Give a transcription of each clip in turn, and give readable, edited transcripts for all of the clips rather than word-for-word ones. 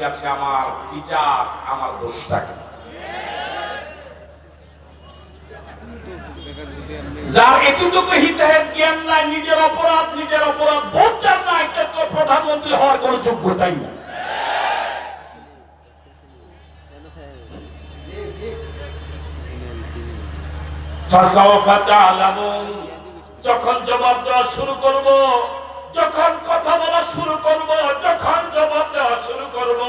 কাছে আমার বিচার, আমার দোষটা কি? যার এতটুকু হিতাহিত জ্ঞান নাই, নিজের অপরাধ বোধ জান না, এটা তো প্রধানমন্ত্রী হওয়ার কোনো যোগ্যতাই না। যখন জবাব দেওয়া শুরু করব, যখন কথা বলা শুরু করব, যখন জবাব দেওয়া শুরু করব,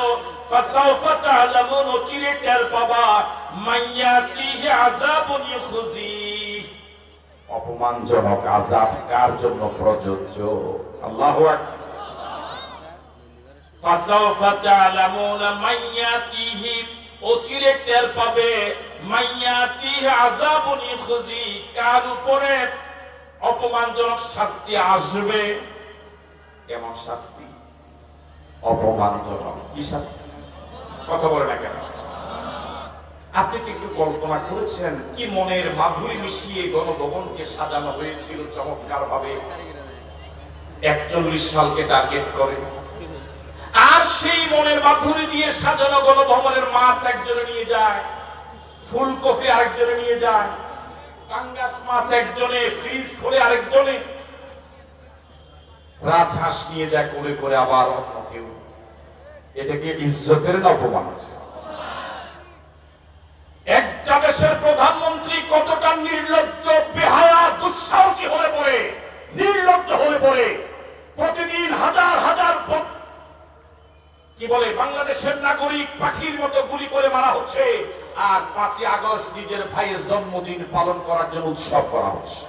ফাসাউফা তা'লামুন, চিরে টের পাবা, মাইয়াতিহি আযাবুন ইউখজি, অপমানজনক আযাব কার জন্য প্রযোজ্য। আল্লাহু আকবার। ফাসাউফা তা'লামুন মাইয়াতিহি, চিরে টের পাবে, মাইয়াতিহি আযাবুন ইউখজি, কার উপরে অপমানজনক শাস্তি আসবে। কেমন শাস্তি? অপমানজনক। কি শাস্তি? কথা বলে না কেন? আপনি কি একটু কল্পনা করেছেন কি মনের মাধুরী মিশিয়ে গণভবনকে সাজানো হয়েছিল চমৎকার ভাবে, 41 সালকে টার্গেট করে। আর সেই মনের মাধুরী দিয়ে সাজানো গণভবনের মাছ একজনে নিয়ে যায়, ফুলকপি আরেকজনে নিয়ে যায়, পাঙ্গাস মাছ একজনে, ফ্রিজ খুলে আরেকজনে, রাজহাঁস নিয়ে যায় করে করে আবার অন্য কেউ। এটাকে ইজ্জতের না অপমান? একটা দেশের প্রধানমন্ত্রী কতটা নির্লজ্জ, বেহায়া, দুঃসাহসী হলে পরে, নির্লজ্জ হলে পরে প্রতিদিন হাজার হাজার কি বলে বাংলাদেশের নাগরিক পাখির মতো গুলি করে মারা হচ্ছে, আর 5ই আগস্ট নিজের ভাইয়ের জন্মদিন পালন করার জন্য উৎসব করা হচ্ছে।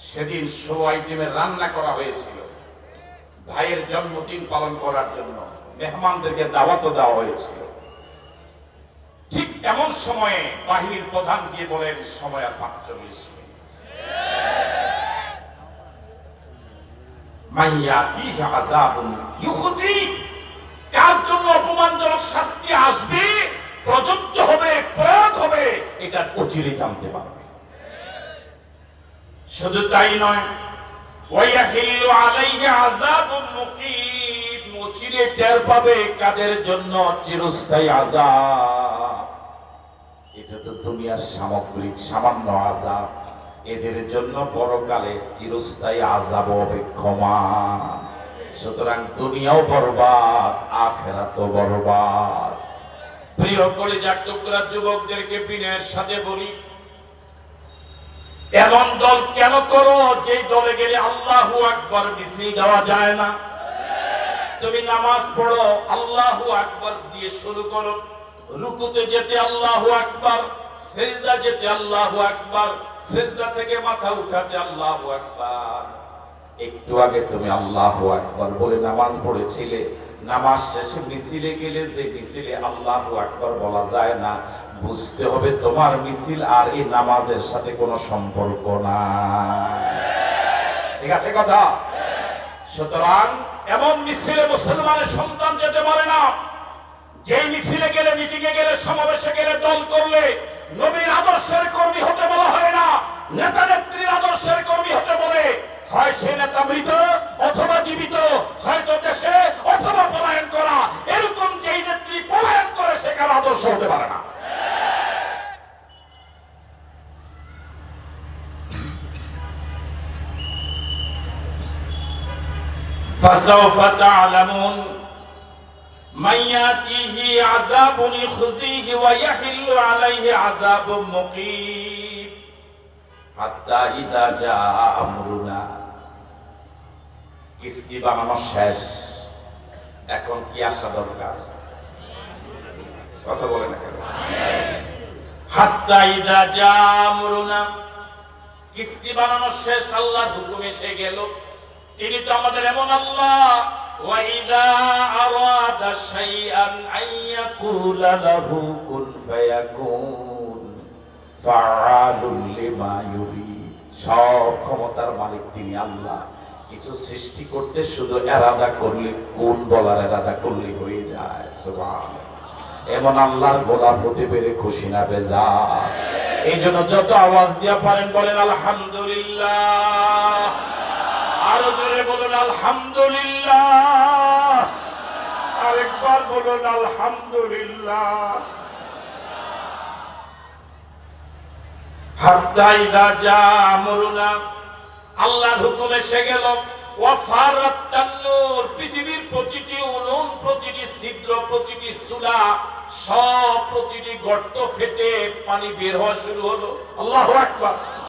সেদিন 16 আইটেমের রান্না করা হয়েছিল ভাইয়ের জন্মদিন পালন করার জন্য, মেহমানদেরকে দাওয়াতও দেওয়া হয়েছিল। ঠিক এমন সময়ে বাহিনীর প্রধান গিয়ে বলেন, সময় আর 45 মিনিট। মাইয়াতিহি আযাবুন ইউখজি, কার জন্য অপমানজনক শাস্তি আসবে, প্রযোজ্য হবে, প্রয়োগ হবে, এটা অচিরে জানতে পারবে। শুধু তাই নয়, ওয়ায়াহিল্লু আলাইহি আযাবুন মুকিম, অচিরে টের পাবে কাদের জন্য চিরস্থায়ী আযাব। এটা তো দুনিয়ার সামগ্রিক সামান্য আযাব, এদের জন্য পরকালে চিরস্থায়ী আযাব অপেক্ষমান। সুতরাং দুনিয়াও বরবাদ, আখিরাতও বরবাদ। প্রিয় কলিজার টুকরা যুবকদেরকে বিনয়ের সাথে বলি, এমন দল কেন করো যে দলে গেলে আল্লাহু আকবার মিছিল দেওয়া যায় না? তুমি নামাজ পড়ো, আল্লাহু আকবার দিয়ে শুরু করো, রুকুতে যেতে আল্লাহু আকবার, সিজদা যেতে আল্লাহু আকবার, সিজদা থেকে মাথা উঠাতে আল্লাহু আকবার। একটু আগে তুমি আল্লাহু আকবার বলে নামাজ পড়েছিলে, নামাজ শেষে মিছিলে গেলে যে মিছিলে আল্লাহু আকবার বলা যায় না, বুঝতে হবে তোমার মিছিল আর এই নামাজের সাথে কোনো সম্পর্ক নাই। ঠিক আছে কথা? সুতরাং এমন মিছিলে মুসলমানের সন্তান যেতে পারে না, যে মিছিলে গেলে, মিটিংয়ে গেলে, সমাবেশে গেলে, দল করলে নবীর আদর্শের কর্মী হতে বলা হয় না, নেতা নেত্রীর আদর্শের কর্মী হতে বলে। হয় সে নেতা মৃত অথবা জীবিত, হয়তো দেশে অথবা পলায়ন করা, এরকম যেই নেত্রী পলায়ন করে সে কারো আদর্শ হতে পারে না। ফাসাউফা তা'লামুন মাইয়াতিহি আযাবুন ইউখজিহি ওয়া ইয়াহিল্লু আলাইহি আযাবুন মুকিম হাত্তা ইযা জাআ আমরুনা। কিস্তি বানানো শেষ, এখন কি আসা দরকার? কথা বলে না কেন? হাত্তা ইযা জাআ আমরুনা, কিস্তি বানানো শেষ, আল্লাহর হুকুম এসে গেল। তিনি তো আমাদের এমন আল্লাহ, ওয়া ইযা আরাদা শাইআন আইয়াকুলা লাহু কুন ফায়াকুন ফাআলুন লিমা ইউরিদ। সব ক্ষমতার মালিক তিনি আল্লাহ। কিছু সৃষ্টি করতে শুধু এরাদা করলে, কোন বলার এরাদা করলে হয়ে যায়। সুবহানাল্লাহ। এমন আল্লাহর গোলাম হতে পেরে খুশি না বেজার? এই জন্য যত আওয়াজ দিয়া পারেন বলেন আলহামদুলিল্লাহ। আরো জোরে বলুন আলহামদুলিল্লাহ, আরেকবার বলুন আলহামদুলিল্লাহ। হাত্তা ইযা জা আমরুনা, আল্লাহর হুকুম এসে গেল। ওয়াফারাত তান্নুর, পৃথিবীর প্রতিটি উনুন, প্রতিটি ছিদ্র, প্রতিটি চুলা, সব প্রতিটি গর্ত ফেটে পানি বের হওয়া শুরু হলো। আল্লাহু আকবার।